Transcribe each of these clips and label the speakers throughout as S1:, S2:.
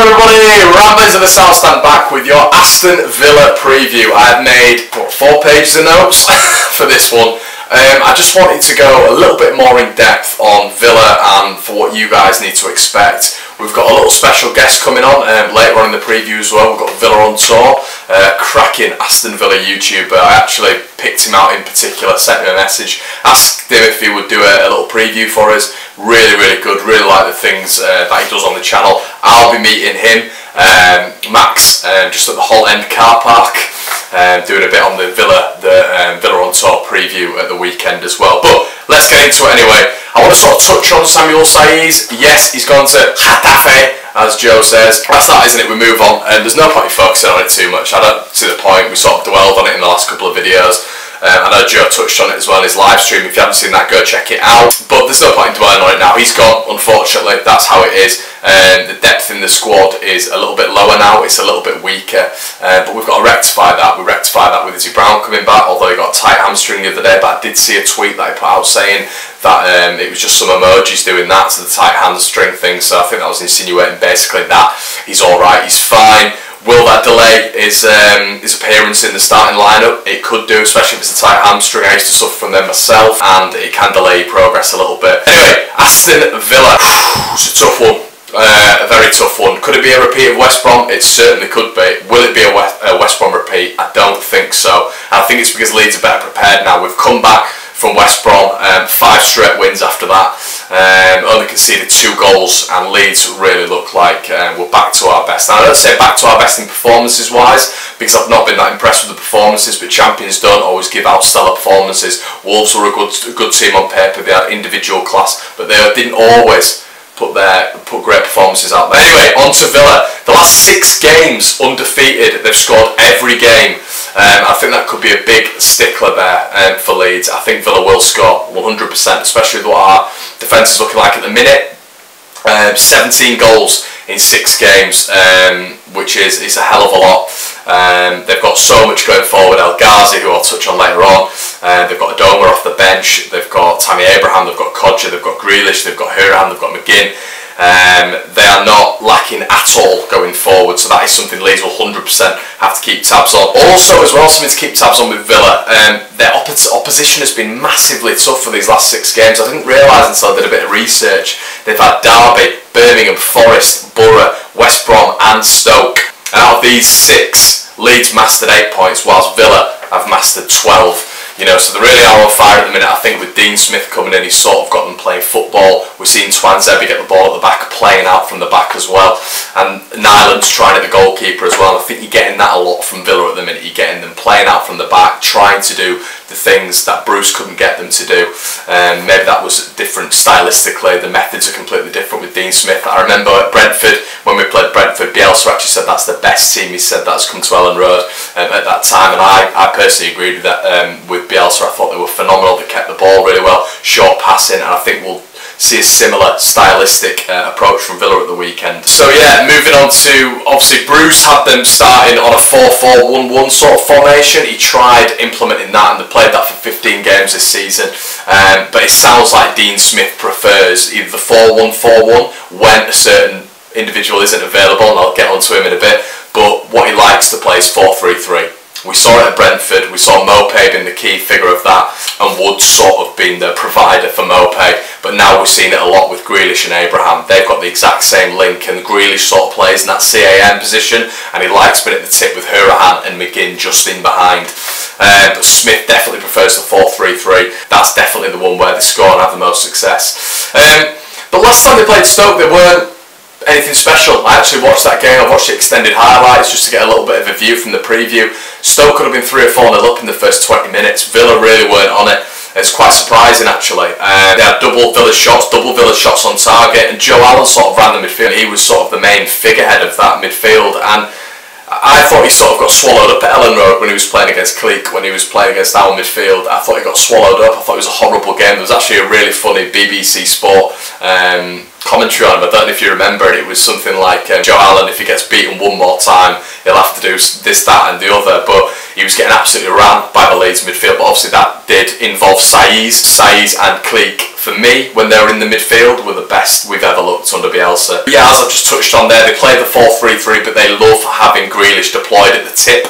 S1: everybody, Ramblings of the South Stand back with your Aston Villa preview. I have made 4 pages of notes for this one. I just wanted to go a little bit more in depth on Villa and for what you guys need to expect. We've got a little special guest coming on later on in the preview as well. We've got Villa on tour, cracking Aston Villa YouTuber. I actually picked him out in particular, sent him a message, asked him if he would do a little preview for us. Really good, really like the things that he does on the channel. I'll be meeting him, Max, just at the Holt End car park, doing a bit on the Villa on tour preview at the weekend as well. But let's get into it anyway. I want to sort of touch on Samuel Saiz. Yes, he's gone to Getafe, as Joe says. That's that, isn't it? We move on. There's no point in focusing on it too much. I don't see the point. We sort of dwelled on it in the last couple of videos. I know Joe touched on it as well in his live stream. If you haven't seen that, go check it out. But there's no point in dwelling on it now. He's gone, unfortunately. That's how it is. The depth in the squad is a little bit lower now. It's a little bit weaker. But we've got to rectify that. We rectified that with Izzy Brown coming back, although he got a tight hamstring the other day. But I did see a tweet that he put out saying that it was just some emojis doing that to the tight hamstring thing. So I think that was insinuating basically that he's alright, he's fine. Will that delay his appearance in the starting lineup? It could do, especially if it's a tight hamstring. I used to suffer from them myself, and it can delay progress a little bit. Anyway, Aston Villa, it's a tough one. A very tough one. Could it be a repeat of West Brom? It certainly could be. Will it be a West Brom repeat? I don't think so. And I think it's because Leeds are better prepared now. We've come back from West Brom, 5 straight wins after that. Only conceded 2 goals, and Leeds really look like we're back to our best. Now, I don't say back to our best in performances wise, because I've not been that impressed with the performances, but champions don't always give out stellar performances. Wolves were a good team on paper. They had individual class, but they didn't always put great performances out there. Anyway, on to Villa. The last 6 games undefeated. They've scored every game. I think that could be a big stickler there for Leeds. I think Villa will score 100%, especially with what our defence is looking like at the minute. 17 goals in 6 games, which is a hell of a lot. They've got so much going forward. El Ghazi, who I'll touch on later on. They've got Adoma off the bench. They've got Tammy Abraham. They've got Kodja. They've got Grealish. They've got Hurahan. They've got McGinn. They are not lacking at all going forward, so that is something Leeds will 100% have to keep tabs on. Also, as well, something to keep tabs on with Villa, their opposition has been massively tough for these last 6 games. I didn't realise until I did a bit of research. They've had Derby, Birmingham, Forest, Borough, West Brom and Stoke. And out of these 6, Leeds mastered 8 points, whilst Villa have mastered 12. You know, so they really are on fire at the minute. I think with Dean Smith coming in, he's sort of got them playing football. We've seen Twanzebe get the ball at the back, playing out from the back as well. And Nyland's trying at the goalkeeper as well. I think you're getting that a lot from Villa at the minute. You're getting them playing out from the back, trying to do the things that Bruce couldn't get them to do. Maybe that was different stylistically. The methods are completely different with Dean Smith. I remember at Brentford, when we played Brentford, Bielsa actually said that's the best team he said that's come to Ellen Road at that time. And I personally agreed with that with Bielsa. I thought they were phenomenal. They kept the ball really well, short passing, and I think we'll see a similar stylistic approach from Villa at the weekend. So yeah, moving on to, obviously Bruce had them starting on a 4-4-1-1 sort of formation. He tried implementing that, and they played that for 15 games this season. But it sounds like Dean Smith prefers either the 4-1-4-1 when a certain individual isn't available, and I'll get onto him in a bit, but what he likes to play is 4-3-3. We saw it at Brentford. We saw Mopay being the key figure of that, and Wood sort of being the provider for Mopay. But now we're seeing it a lot with Grealish and Abraham. They've got the exact same link, and Grealish sort of plays in that CAM position, and he likes being at the tip with Hurahan and McGinn just in behind. But Smith definitely prefers the 4-3-3. That's definitely the one where they score and have the most success. But last time they played Stoke, they weren't anything special. I actually watched that game. I watched the extended highlights just to get a little bit of a view from the preview. Stoke could have been 3 or 4-0 up in the first 20 minutes. Villa really weren't on it. It's quite surprising actually. They had double Villa shots on target, and Joe Allen sort of ran the midfield. He was sort of the main figurehead of that midfield, and I thought he sort of got swallowed up at Ellen Road when he was playing against Cleek, when he was playing against our midfield. I thought he got swallowed up. I thought it was a horrible game. There was actually a really funny BBC Sport commentary on him. I don't know if you remember it. It was something like Joe Allen, if he gets beaten one more time, he'll have to do this, that and the other. But he was getting absolutely ran by the Leeds midfield, but obviously that did involve Saiz and Cleek. For me, when they were in the midfield, were the best we've ever looked under Bielsa. But yeah, as I've just touched on there, they play the 4-3-3, but they love having Grealish deployed at the tip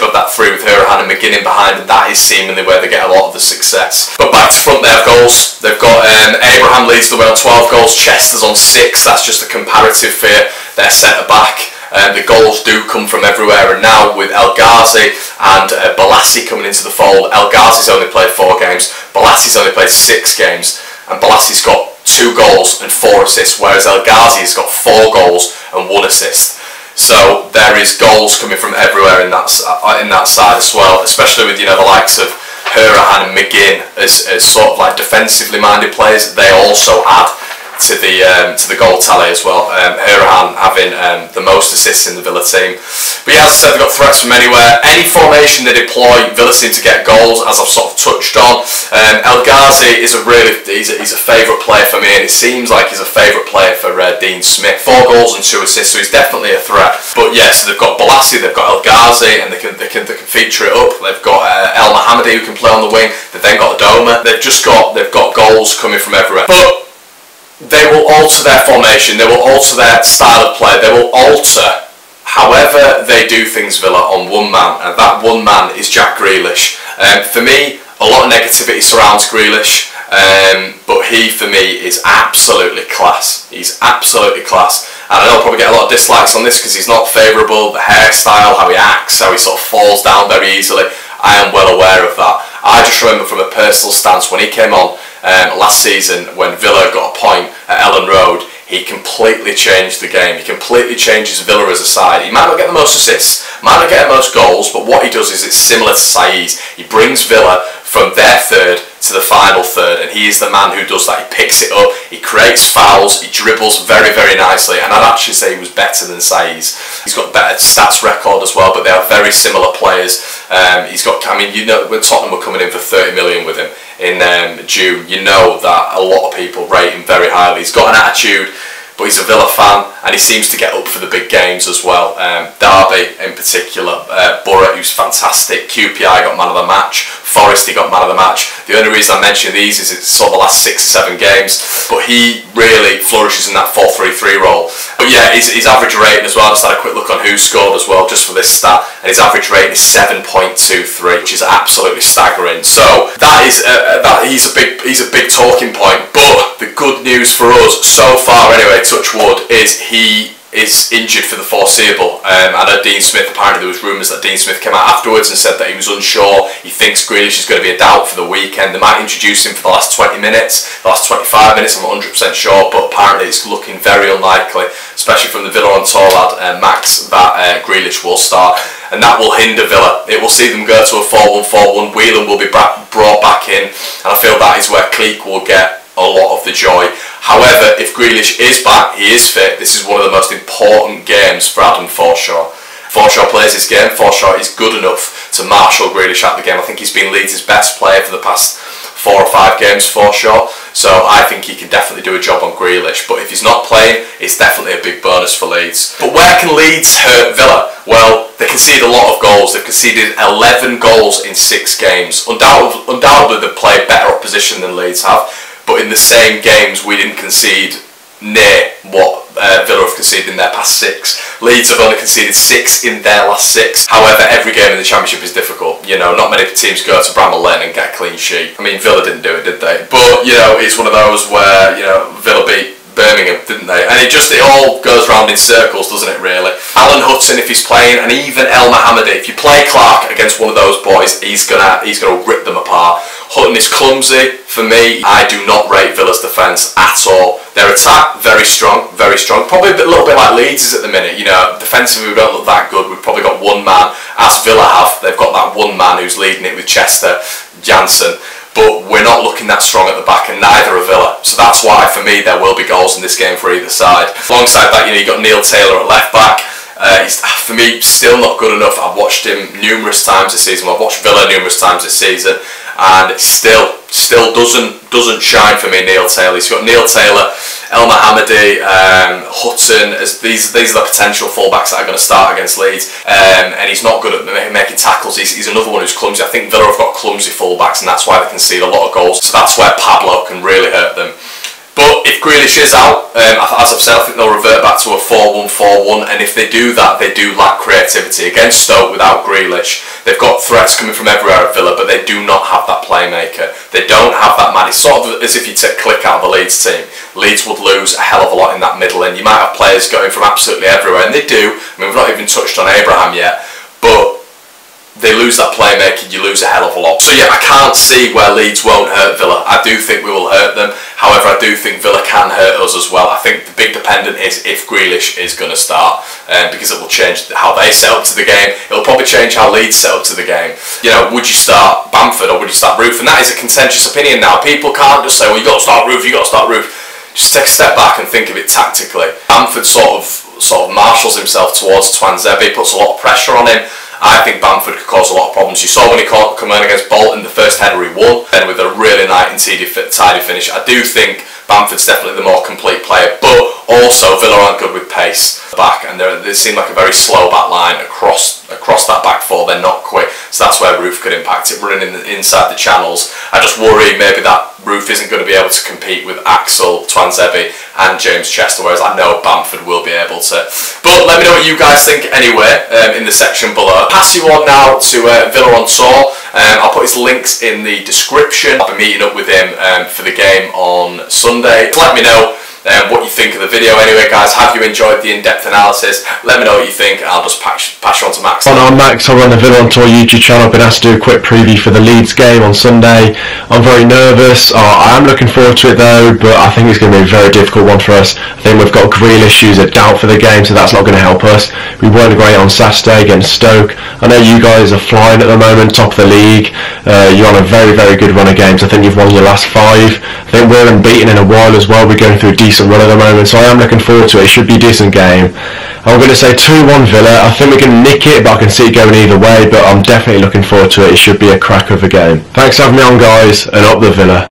S1: of that three with Hourihane and McGinn in behind, and that is seemingly where they get a lot of the success. But back to front, they have goals. They've got Abraham leads the way on 12 goals, Chester's on 6, that's just a comparative for their centre-back. The goals do come from everywhere, and now with El Ghazi and Balassi coming into the fold, El Ghazi's only played 4 games, Balassi's only played 6 games, and Balassi's got 2 goals and 4 assists, whereas El Ghazi's got 4 goals and 1 assist. So there is goals coming from everywhere in that side as well, especially with, you know, the likes of Hourihane and McGinn as sort of like defensively minded players. They also add to the goal tally as well. Hourihane having the most assists in the Villa team. But yeah, as I said, they've got threats from anywhere. Any formation they deploy, Villa seem to get goals, as I've sort of touched on. El Ghazi is he's a favourite player for me, and it seems like he's a favourite player for Dean Smith. 4 goals and 2 assists, so he's definitely a threat. But yeah, so they've got Balassi, they've got El Ghazi, and they can feature it up. They've got El Mohammadi who can play on the wing. They've then got Adoma. They've got goals coming from everywhere. But they will alter their formation, they will alter their style of play, they will alter however they do things, Villa, on one man, and that one man is Jack Grealish. For me, a lot of negativity surrounds Grealish, but he, for me, is absolutely class. He's absolutely class. And I know I'll probably get a lot of dislikes on this because he's not favourable, the hairstyle, how he acts, how he sort of falls down very easily. I am well aware of that. I just remember from a personal stance when he came on last season, when Villa got a point at Ellen Road, he completely changed the game. He completely changes Villa as a side. He might not get the most assists, might not get the most goals, but what he does is it's similar to Saiz. He brings Villa from their third to the final third, and he is the man who does that. He picks it up, he creates fouls, he dribbles very, very nicely, and I'd actually say he was better than Saiz. He's got better stats record as well, but they are very similar players. He's got, I mean, you know, when Tottenham were coming in for 30 million with him in June, you know that a lot of people rate him very highly. He's got an attitude, but he's a Villa fan, and he seems to get up for the big games as well. Derby in particular, Borough, who's fantastic, QPI got man of the match, Forest, he got man of the match. The only reason I mention these is it's sort of the last 6 or 7 games, but he really flourishes in that 4-3-3 role. But yeah, his average rating as well, I just had a quick look on who scored as well, just for this stat, and his average rating is 7.23, which is absolutely staggering. So that is he's a big talking point. But the good news for us so far, anyway, touch wood, is he is injured for the foreseeable. I know Dean Smith, apparently there was rumours that Dean Smith came out afterwards and said that he was unsure. He thinks Grealish is going to be a doubt for the weekend. They might introduce him for the last 20 minutes, the last 25 minutes, I'm not 100% sure, but apparently it's looking very unlikely, especially from the Villa on tour lad, Max, that Grealish will start. And that will hinder Villa. It will see them go to a 4-1-4-1. Whelan will be brought back in, and I feel that is where Cleek will get a lot of the joy. However, if Grealish is back, he is fit, this is one of the most important games for Adam Forshaw. Forshaw plays his game. Forshaw is good enough to marshal Grealish out of the game. I think he's been Leeds' best player for the past 4 or 5 games, Forshaw. So I think he can definitely do a job on Grealish. But if he's not playing, it's definitely a big bonus for Leeds. But where can Leeds hurt Villa? Well, they conceded a lot of goals. They've conceded 11 goals in 6 games. Undoubtedly, they've played better opposition than Leeds have. But in the same games, we didn't concede near what Villa have conceded in their past 6. Leeds have only conceded 6 in their last 6. However, every game in the Championship is difficult. You know, not many teams go to Bramall Lane and get a clean sheet. I mean, Villa didn't do it, did they? But, you know, it's one of those where, you know, Villa beat Birmingham, didn't they? And it all goes round in circles, doesn't it, really? Alan Hudson, if he's playing, and even El Mohammadi, if you play Clark against one of those boys, he's gonna rip them apart. Hutton is clumsy. For me, I do not rate Villa's defence at all. Their attack, very strong, very strong. Probably a little bit like Leeds is at the minute. You know, defensively we don't look that good. We've probably got one man, as Villa have. They've got that one man who's leading it with Chester, Jansen. But we're not looking that strong at the back, and neither are Villa. So that's why, for me, there will be goals in this game for either side. Alongside that, you know, you've got Neil Taylor at left back. He's, for me, still not good enough. I've watched him numerous times this season. I've watched Villa numerous times this season, and it still doesn't shine for me, Neil Taylor. He's got Neil Taylor El Mohammadi, Hutton, these are the potential fullbacks that are going to start against Leeds, and he's not good at making tackles. He's another one who's clumsy. I think Villa have got clumsy fullbacks, and that's why they concede a lot of goals, so that's where Pablo can really hurt them. But if Grealish is out, as I've said, I think they'll revert back to a 4-1-4-1, and if they do that, they do lack creativity. Against Stoke without Grealish, they've got threats coming from everywhere at Villa, but they do not have that playmaker. They don't have that man. It's sort of as if you take Click out of the Leeds team. Leeds would lose a hell of a lot in that middle, and you might have players going from absolutely everywhere, and they do. I mean, we've not even touched on Abraham yet, but they lose that playmaker, you lose a hell of a lot. So yeah, I can't see where Leeds won't hurt Villa. I do think we will hurt them. However, I do think Villa can hurt us as well. I think the big dependent is if Grealish is going to start, because it will change how they set up to the game. It'll probably change how Leeds set up to the game. You know, would you start Bamford or would you start Roof? And that is a contentious opinion now. People can't just say, well, you got to start Roof, you got to start Roof. Just take a step back and think of it tactically. Bamford sort of marshals himself towards Twanzebe, puts a lot of pressure on him. I think Bamford could cause a lot of problems. You saw when he come in against Bolton, the first header he won, and with a really nice and tidy finish. I do think Bamford's definitely the more complete player, but also Villa aren't good with pace back, and they seem like a very slow back line across that back four. They're not quick, so that's where Roof could impact it, running inside the channels. I just worry maybe that Roof isn't going to be able to compete with Axel, Twanzebe and James Chester, whereas I know Bamford will be able to. But let me know what you guys think anyway in the section below. I'll pass you on now to Villa on tour. I'll put his links in the description. I'll be meeting up with him for the game on Sunday. Let me know what you think of the video anyway, guys. Have you enjoyed the in-depth analysis? Let me know what you think, and I'll just pass you on to Max.
S2: I'm Max. I run the Villa on Tour YouTube channel. I've been asked to do a quick preview for the Leeds game on Sunday. I'm very nervous. I am looking forward to it though, but I think it's going to be a very difficult one for us. I think we've got Grealish who's a doubt for the game, so that's not going to help us. We weren't great on Saturday against Stoke. I know you guys are flying at the moment, top of the league. You're on a very, very good run of games. I think you've won your last 5. I think we're unbeaten in a while as well. We're going through a decent run at the moment, so I am looking forward to it. It should be a decent game. I'm going to say 2-1 Villa. I think we can nick it, but I can see it going either way, but I'm definitely looking forward to it. It should be a cracker of a game. Thanks for having me on, guys, and up the Villa.